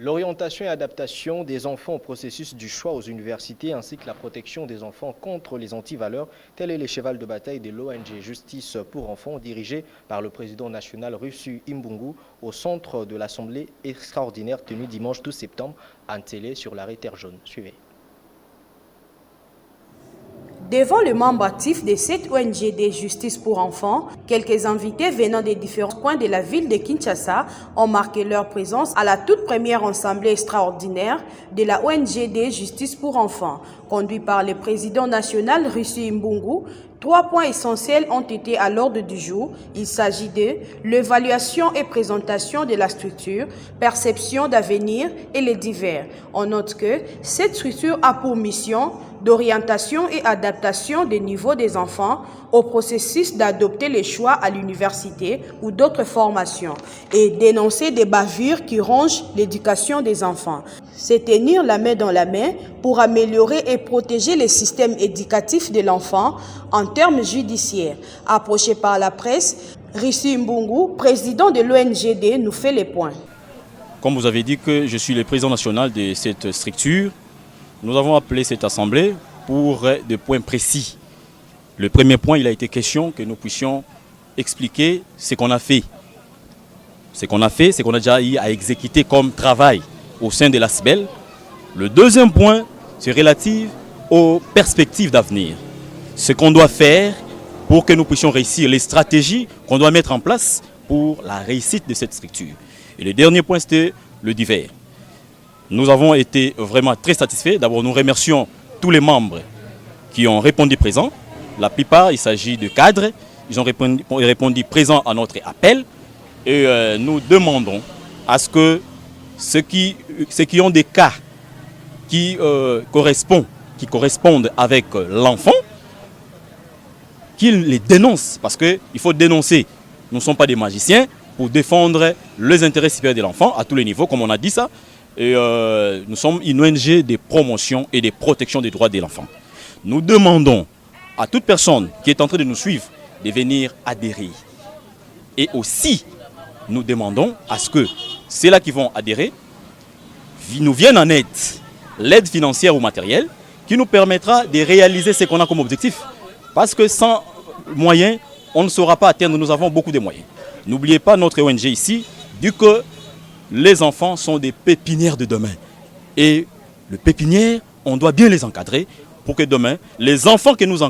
L'orientation et adaptation des enfants au processus du choix aux universités ainsi que la protection des enfants contre les antivaleurs, tel est le cheval de bataille de l'ONG Justice pour enfants dirigé par le président national Russu Imbungu au centre de l'Assemblée extraordinaire tenue dimanche 12 septembre à Ntélé sur l'arrêt Terre Jaune. Suivez. Devant le membre actif de cette ONG de Justice pour enfants, quelques invités venant des différents coins de la ville de Kinshasa ont marqué leur présence à la toute première assemblée extraordinaire de la ONG de Justice pour enfants. Conduit par le président national Russu Imbungu, 3 points essentiels ont été à l'ordre du jour. Il s'agit de l'évaluation et présentation de la structure, perception d'avenir et les divers. On note que cette structure a pour mission d'orientation et adaptation des niveaux des enfants au processus d'adopter les choix à l'université ou d'autres formations et dénoncer des bavures qui rongent l'éducation des enfants. C'est tenir la main dans la main pour améliorer et protéger le système éducatif de l'enfant en termes judiciaires. Approché par la presse, Russu Imbungu, président de l'ONGD, nous fait les points. Comme vous avez dit que je suis le président national de cette structure, nous avons appelé cette assemblée pour des points précis. Le premier point, il a été question que nous puissions expliquer ce qu'on a fait. Ce qu'on a fait, ce qu'on a déjà eu à exécuter comme travail au sein de la SBEL. Le deuxième point, c'est relatif aux perspectives d'avenir. Ce qu'on doit faire pour que nous puissions réussir, les stratégies qu'on doit mettre en place pour la réussite de cette structure. Et le dernier point, c'était le divers. Nous avons été vraiment très satisfaits. D'abord, nous remercions tous les membres qui ont répondu présent. La plupart, il s'agit de cadres. Ils ont répondu présent à notre appel. Et nous demandons à ce que ceux qui ont des cas qui correspondent avec l'enfant, qu'ils les dénoncent. Parce qu'il faut dénoncer. Nous ne sommes pas des magiciens pour défendre les intérêts supérieurs de l'enfant à tous les niveaux, comme on a dit ça. Et nous sommes une ONG de promotion et de protection des droits de l'enfant. Nous demandons à toute personne qui est en train de nous suivre de venir adhérer. Et aussi, nous demandons à ce que ceux-là qui vont adhérer nous viennent en aide, l'aide financière ou matérielle, qui nous permettra de réaliser ce qu'on a comme objectif. Parce que sans moyens, on ne saura pas atteindre, nous avons beaucoup de moyens. N'oubliez pas notre ONG ici, du que les enfants sont des pépinières de demain. Et le pépinière, on doit bien les encadrer pour que demain, les enfants que nous encadrons,